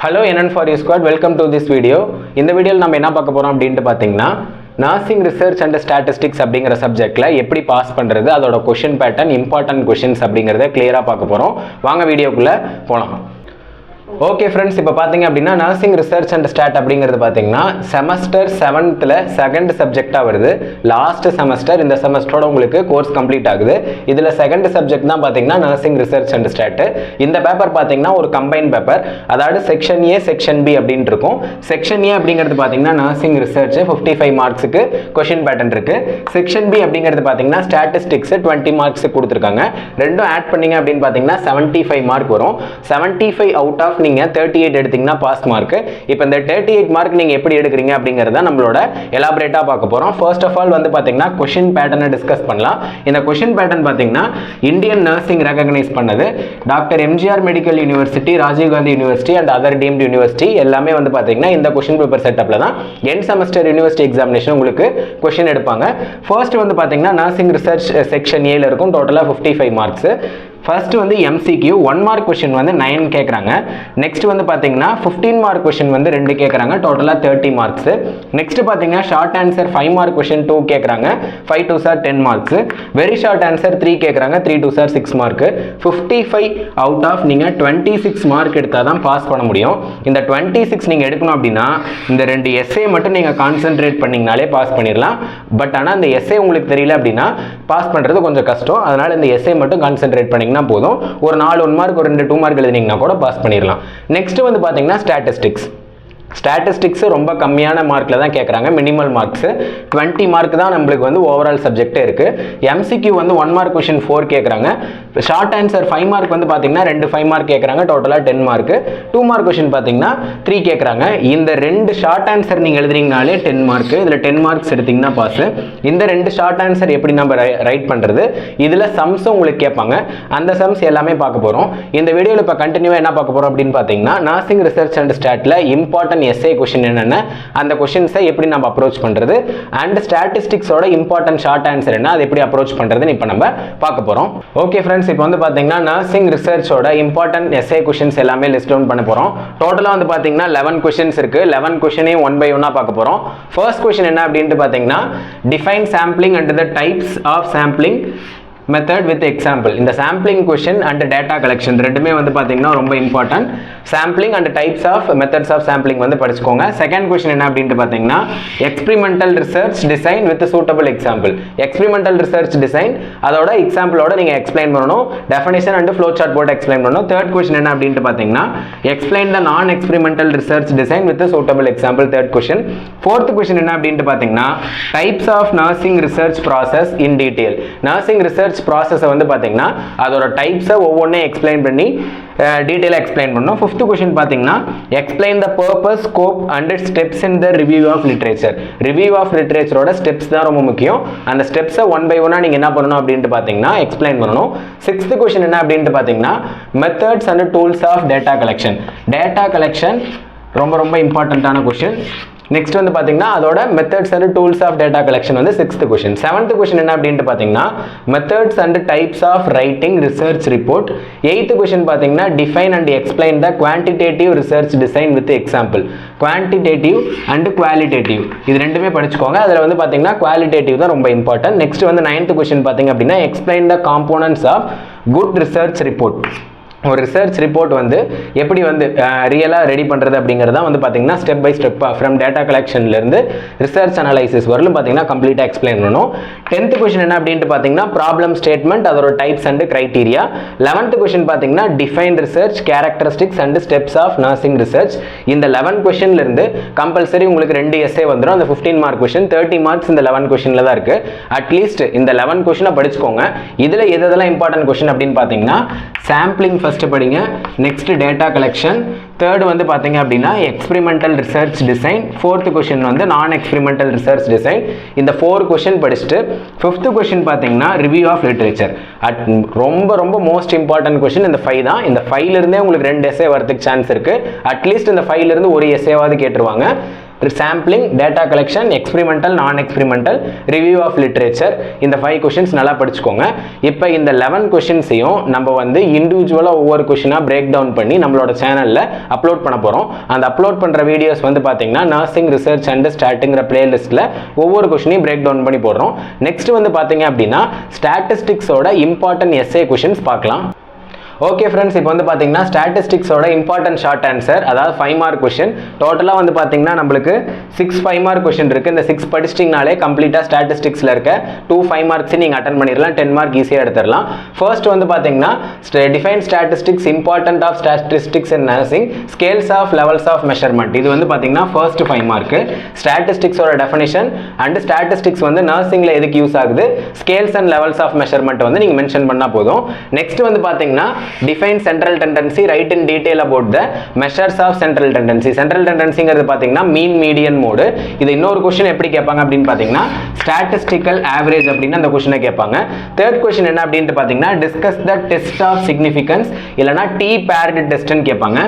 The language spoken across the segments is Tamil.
Hello NN for you squad, welcome to this video. இந்த வீடியோல நம்ம என்ன பார்க்க போறோம் அப்படினு பாத்தீங்கன்னா நர்சிங் ரிசர்ச் அண்ட் ஸ்டாட்டிஸ்டிக்ஸ் அப்படிங்கிற சப்ஜெக்ட்ல எப்படி பாஸ் பண்றது அதோட क्वेश्चन பேட்டர்ன் இம்பார்ட்டன்ட் क्वेश्चंस அப்படிங்கறத கிளியரா பார்க்க போறோம். வாங்க வீடியோக்குள்ள போலாம். ஓகே फ्रेंड्स, இப்போ பாத்தீங்க அப்படினா நர்சிங் ரிசர்ச் அண்ட் ஸ்டாட் அப்படிங்கிறது பாத்தீங்கன்னா செமஸ்டர் 7th செகண்ட் சப்ஜெக்ட்டா வருது. லாஸ்ட் செமஸ்டர் இந்த செமஸ்டரோட உங்களுக்கு கோர்ஸ் கம்ப்ளீட் ஆகுது. இதுல செகண்ட் சப்ஜெக்ட் தான் பாத்தீங்கன்னா நர்சிங் ரிசர்ச் அண்ட் ஸ்டாட். இந்த பேப்பர் பாத்தீங்கன்னா ஒரு கம்பைன் பேப்பர், அதாவது செக்ஷன் ஏ செக்ஷன் பி அப்படினு இருக்கும். செக்ஷன் ஏ அப்படிங்கிறது பாத்தீங்கன்னா நர்சிங் ரிசர்ச் 55 மார்க்ஸ்க்கு क्वेश्चन பேட்டர்ன் இருக்கு. செக்ஷன் பி அப்படிங்கிறது பாத்தீங்கன்னா ஸ்டாட்டிஸ்டிக்ஸ் 20 மார்க்ஸ் கொடுத்திருக்காங்க. ரெண்டும் ஆட் பண்ணீங்க அப்படினு பாத்தீங்கன்னா 75 மார்க் வரும். 75 அவுட் ஆஃப் நீங்க 38 எடுத்தீங்கன்னா பாஸ் மார்க். இப்போ இந்த 38 மார்க் நீங்க எப்படி எடுக்கறீங்க அப்படிங்கறத நம்மளோட எலாபரேட்டா பார்க்க போறோம். ஃபர்ஸ்ட் ஆஃப் ஆல் வந்து பாத்தீங்கன்னா क्वेश्चन பேட்டர்னை டிஸ்கஸ் பண்ணலாம். இந்த क्वेश्चन பேட்டர்ன் பாத்தீங்கன்னா இந்தியன் நர்சிங் ரெகக்னைஸ் பண்ணது doctor MGR medical university, Rajiv Gandhi university and other deemed university எல்லாமே வந்து பாத்தீங்கன்னா இந்த क्वेश्चन பேப்பர் செட்டப்ல தான் எண்ட் செமஸ்டர் யூனிவர்சிட்டி எக்ஸாமினேஷன் உங்களுக்கு क्वेश्चन எடுப்பாங்க. ஃபர்ஸ்ட் வந்து பாத்தீங்கன்னா நர்சிங் ரிசர்ச் செக்ஷன் ஏல இருக்கும். டோட்டலா 55 மார்க்ஸ். ஃபர்ஸ்ட் வந்து MCQ 1 மார்க் क्वेश्चन வந்து 9 கேக்குறாங்க. நெக்ஸ்ட் வந்து பாத்தீங்கன்னா 15 மார்க் क्वेश्चन வந்து 2 கேக்குறாங்க. டோட்டலா 30 மார்க்ஸ். நெக்ஸ்ட் பாத்தீங்கன்னா ஷார்ட் ஆன்சர் 5 மார்க் क्वेश्चन 2 கேக்குறாங்க. 5 2s are 10 marks. Very short answer 3 கேக்குறாங்க. 3 2s are 6 mark. 55 out of நீங்க 26 மார்க் எடுத்தா தான் பாஸ் பண்ண முடியும். இந்த 26 நீங்க எடுக்கணும் அப்படினா இந்த ரெண்டு எஸ்ஏ மட்டும் நீங்க கான்சென்ட்ரேட் பண்ணீங்கனாலே பாஸ் பண்ணிரலாம். பட் ஆனா இந்த எஸ்ஏ உங்களுக்கு தெரியல அப்படினா பாஸ் பண்றது கொஞ்சம் கஷ்டம். அதனால இந்த எஸ்ஏ மட்டும் கான்சென்ட்ரேட் பண்ணி போதும். ஒரு 4 1 மார்க் ஒரு 2 2 மார்க் எழுதினீங்கன்னா கூட பாஸ் பண்ணிரலாம். நெக்ஸ்ட் வந்து பாத்தீங்கன்னா ஸ்டாட்டிஸ்டிக்ஸ் ரொம்ப கம்மியான மார்க்ல தான் கேக்குறாங்க. மினிமல் மார்க்ஸ் 20 மார்க் தான் நமக்கு வந்து ஓவரால் சப்ஜெக்ட்டே இருக்கு. MCQ வந்து 1 மார்க் क्वेश्चन 4 கேக்குறாங்க. ஷார்ட் ஆன்சர் 5 மார்க் வந்து பாத்தீங்கன்னா 2 5 மார்க் கேக்குறாங்க. டோட்டலா 10 மார்க். 2 மார்க் क्वेश्चन பாத்தீங்கன்னா 3 கேக்குறாங்க. இந்த ரெண்டு ஷார்ட் ஆன்சர் நீங்க எழுதுறீங்கனாலே 10 மார்க். இதுல 10 மார்க்ஸ் எடுத்தீங்கன்னா பாஸ். இந்த ரெண்டு ஷார்ட் ஆன்சர் எப்படி நம்ம ரைட் பண்றது, இதுல சம்ஸ் உங்களுக்கு கேட்பாங்க. அந்த சம்ஸ் எல்லாமே பார்க்க போறோம். இந்த வீடியோல இப்ப கண்டினியூவா என்ன பார்க்க போறோம் அப்படினு பாத்தீங்கன்னா நர்சிங் ரிசர்ச் அண்ட் ஸ்டாட்ல இம்பார்ட்டன்ட் எஸ்ஏ क्वेश्चन என்னன்னா அந்த क्वेश्चंस எப்படி நம்ம அப்ரோச் பண்றது and ஸ்டாட்டிஸ்டிக்ஸோட இம்பார்ட்டன்ட் ஷார்ட் ஆன்சர் என்ன அதை எப்படி அப்ரோச் பண்றதுன்னு இப்போ நம்ம பார்க்க போறோம். ஓகே फ्रेंड्स, இப்போ வந்து பாத்தீங்கன்னா நர்சிங் ரிசர்ச்சோட இம்பார்ட்டன்ட் எஸ்ஏ क्वेश्चंस எல்லாமே லிஸ்ட் டவுன் பண்ண போறோம். டோட்டலா வந்து பாத்தீங்கன்னா 11 क्वेश्चंस இருக்கு. 11 क्वेश्चनையும் ஒன் பை ஒன்னா பார்க்க போறோம். ஃபர்ஸ்ட் क्वेश्चन என்ன அப்படினு பாத்தீங்கன்னா define sampling and the types of sampling method with example. இந்த sampling question and data collection ரெண்டுமே வந்து பாத்தீங்கன்னா ரொம்ப important. Sampling and types of methods of sampling வந்து படிச்சுக்கோங்க. செகண்ட் क्वेश्चन என்ன அப்படினு பாத்தீங்கன்னா experimental research design with suitable example. Experimental research design அதோட எக்ஸாம்பிளோட நீங்க எக்ஸ்பிளைன் பண்ணனும். டெஃபினிஷன் அண்ட் ஃப்ளோ சார்ட் போட்டு எக்ஸ்பிளைன் பண்ணனும். தேர்ட் क्वेश्चन என்ன அப்படினு பாத்தீங்கன்னா explain the non experimental research design with suitable example. Third question. Fourth question என்ன அப்படினு பாத்தீங்கன்னா types of nursing research process in detail. Nursing research process வந்து பாத்தீங்கன்னா அதோட டைப்ஸ் ஒவ்வொண்ணே எக்ஸ்பிளைன் பண்ணி டீடைலா எக்ஸ்பிளைன் பண்ணனும். ஃபிஃப்த் क्वेश्चन பாத்தீங்கன்னா explain the purpose, scope and steps in the review of literature. Review of லிட்டரேச்சரோட ஸ்டெப்ஸ் தான் ரொம்ப முக்கியம். அந்த ஸ்டெப்ஸை ஒன் பை ஒன்னா நீங்க என்ன பண்ணணும் அப்படினு பாத்தீங்கன்னா எக்ஸ்பிளைன் பண்ணனும். சிக்ஸ்த் क्वेश्चन என்ன அப்படினு பாத்தீங்கன்னா methods and tools of data collection. Data collection ரொம்ப ரொம்ப இம்பார்ட்டன்ட்டான क्वेश्चन. நெக்ஸ்ட் வந்து பாத்தீங்கன்னா அதோட methods and tools of data collection வந்து 6th क्वेश्चन. 7th क्वेश्चन என்ன அப்படினு பாத்தீங்கன்னா methods and types of writing research report. 8th question பாத்தீங்கன்னா define and explain the quantitative research design with example. Quantitative and qualitative இது ரெண்டுமே படிச்சுக்கோங்க. அதுல வந்து பாத்தீங்கன்னா குவாலிட்டேட்டிவ் தான் ரொம்ப இம்பார்ட்டன்ட். நெக்ஸ்ட் வந்து 9th क्वेश्चन பாத்தீங்க அப்படினா explain the components of good research report. ஒரு ரிசர்ச் ரிப்போர்ட் வந்து எப்படி வந்து ரியலா ரெடி பண்றது அப்படிங்கறத வந்து பாத்தீங்கன்னா step by step from data கலெக்ஷன்ல இருந்து ரிசர்ச் அனலைசிஸ் வரலும் பாத்தீங்கன்னா கம்ப்ளீட்டா எக்ஸ்பிளைன் பண்ணனும். 10th क्वेश्चन என்ன அப்படினு பாத்தீங்கன்னா ப்ராப்ளம் ஸ்டேட்மெண்ட் அதோட types and criteria. 11th question பாத்தீங்கன்னா define research characteristics and steps of nursing research. இந்த 11 क्वेश्चनல இருந்து கம்பல்சரி உங்களுக்கு 2 எஸ்ஏ வந்துரும். அந்த 15 மார்க் क्वेश्चन 30 மார்க்ஸ் இந்த 11 क्वेश्चनல தான் இருக்கு. அட்லீஸ்ட் இந்த 11 क्वेश्चन படிச்சுக்கோங்க. இதுல எதெல்லாம் இம்பார்ட்டன்ட் क्वेश्चन அப்படினு பாத்தீங்கன்னா சாம்பிளிங் ஃபர்ஸ்ட் படிங்க. Next data collection. தேர்ட் வந்து பாத்தீங்க அப்படினா experimental research design. Fourth question வந்து நான் எக்ஸ்பெரிமெண்டல் ரிசர்ச் டிசைன். இந்த 4 क्वेश्चन படிச்சிட்டு 5th क्वेश्चन பாத்தீங்கன்னா ரிவ்யூ ஆஃப் லிட்டரேச்சர். ரொம்ப ரொம்ப மோஸ்ட் இம்பார்ட்டன்ட் क्वेश्चन இந்த 5 தான். இந்த 5ல இருந்தே உங்களுக்கு 2 எஸ்ஏ வரதுக்கு சான்ஸ் இருக்கு. அட்லீஸ்ட் இந்த 5ல இருந்து ஒரு எஸ்ஏவாவது கேட்டுருவாங்க. sampling, data collection, experimental, non-experimental, review of literature. இந்த 5 questions நல்லா படிச்சுக்கோங்க. இப்போ இந்த 11 questions-ஐயும் நம்ம வந்து இண்டிவிஜுவலா ஒவ்வொரு கொஸ்டினா பிரேக் டவுன் பண்ணி நம்மளோட சேனல்ல அப்லோட் பண்ண போறோம். அந்த அப்லோட் பண்ற வீடியோஸ் வந்து பாத்தீங்கன்னா நர்சிங் ரிசர்ச் அண்ட் ஸ்டாட்டுங்கிற பிளேலிஸ்ட்ல ஒவ்வொரு கொஸ்டினையும் பிரேக் டவுன் பண்ணி போடுறோம். நெக்ஸ்ட் வந்து பாத்தீங்க அப்படின்னா ஸ்டாட்டிஸ்டிக்ஸோட இம்பார்ட்டன்ட் எஸ்ஏ கொஸ்டின்ஸ் பார்க்கலாம். ஓகே ஃப்ரெண்ட்ஸ், இப்போ வந்து பார்த்தீங்கன்னா ஸ்டாட்டிஸ்டிக்ஸோட இம்பார்ட்டன்ட் ஷார்ட் ஆன்சர், அதாவது 5 மார்க் கொஸ்டின். டோட்டலாக வந்து பார்த்தீங்கன்னா நம்மளுக்கு 6 5 மார்க் கொஸ்டின் இருக்குது. இந்த 6 படிச்சிட்டிங்கனாலே கம்ப்ளீட்டாக ஸ்டாட்டிஸ்டிக்ஸில் இருக்க 2 5 மார்க்ஸ் நீங்கள் அட்டன் பண்ணிடலாம். 10 மார்க் ஈஸியாக எடுத்துடலாம். ஃபர்ஸ்ட் வந்து பார்த்தீங்கன்னா define statistics, important of statistics in nursing, scales of levels of measurement. இது வந்து பார்த்தீங்கன்னா ஃபர்ஸ்ட் 5 மார்க்கு. ஸ்டாட்டிஸ்டிக்ஸோட டெஃபினிஷன் அண்ட் ஸ்டாட்டிஸ்டிக்ஸ் வந்து நர்சிங்கில் எதுக்கு யூஸ் ஆகுது, scales and levels of measurement வந்து நீங்கள் மென்ஷன் பண்ணால் போதும். நெக்ஸ்ட் வந்து பார்த்தீங்கன்னா define central tendency, write in detail about the measures of central tendency. central tendencyங்கிறது பாத்தீங்கன்னா மீன் மீடியன் மோடு. இது இன்னொரு क्वेश्चन எப்படி கேட்பாங்க அப்படினு பாத்தீங்கன்னா statistical average அப்படினு அந்த क्वेश्चனை கேட்பாங்க. third question என்ன அப்படினு பாத்தீங்கன்னா discuss the test of significance இல்லனா t paired test ன்னு கேட்பாங்க.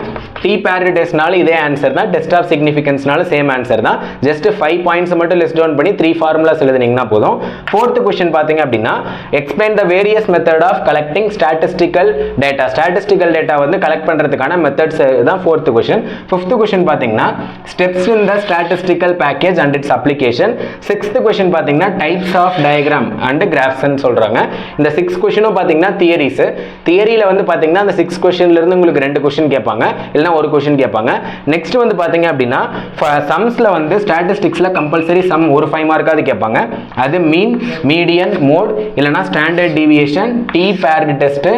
t paired testனால இதே ஆன்சர் தான், test of significanceனால சேம் ஆன்சர் தான். just 5 பாயிண்ட்ஸ் மட்டும் லிஸ்ட் டவுன் பண்ணி 3 ஃபார்முலாஸ் எழுதுனீங்கன்னா போதும். fourth question பாத்தீங்க அப்படினா explain the various method of collecting statistical data. Statistical data வந்து கலெக்ட் பண்றதுக்கான மெத்தட்ஸ் தான் fourth question. fifth question பாத்தீங்கன்னா steps in the statistical package and its application. sixth question பாத்தீங்கன்னா types of diagram and graphs ன்னு சொல்றாங்க. இந்த 6 questionம் பாத்தீங்கன்னா தியரிஸ். தியரியில வந்து பாத்தீங்கன்னா அந்த 6 questionல இருந்து உங்களுக்கு 2 question கேட்பாங்க, இல்லனா ஒரு question கேட்பாங்க. நெக்ஸ்ட் வந்து பாத்தீங்க அப்படினா சம்ஸ்ல வந்து ஸ்டாட்டிஸ்டிக்ஸ்ல கம்பல்சரி சம் ஒரு 5 மார்க்காவது கேட்பாங்க. அது மீன், மீடியன், மோட் இல்லனா standard deviation, T paired test,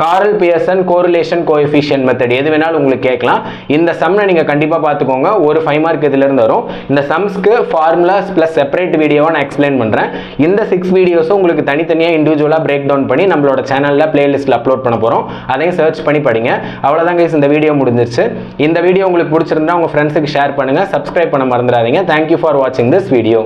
Karl Pearson correlation coefficient method எது வேணாலும் உங்களுக்கு கேட்கலாம். இந்த சம்மை நீங்க கண்டிப்பா பார்த்துக்கோங்க. ஒரு 5 மார்க் இதுல இருந்து வரும். இந்த சம்ஸ்க்கு ஃபார்முலாஸ் பிளஸ் செப்பரேட் வீடியோவை நான் எக்ஸ்பிளைன் பண்றேன். இந்த 6 வீடியோஸும் உங்களுக்கு தனித்தனியா இண்டிவிஜுவலா பிரேக் டவுன் பண்ணி நம்மளோட சேனல்ல பிளேலிஸ்ட்ல அப்லோட் பண்ண போறோம். அதையும் சர்ச் பண்ணி படிங்க. அவ்வளவுதான் கைஸ், இந்த வீடியோ முடிஞ்சிருச்சு. இந்த வீடியோ உங்களுக்கு பிடிச்சிருந்தா உங்க ஃப்ரெண்ட்ஸுக்கு ஷேர் பண்ணுங்க. சப்ஸ்கிரைப் பண்ண மறந்துடாதீங்க. Thank you for watching this video.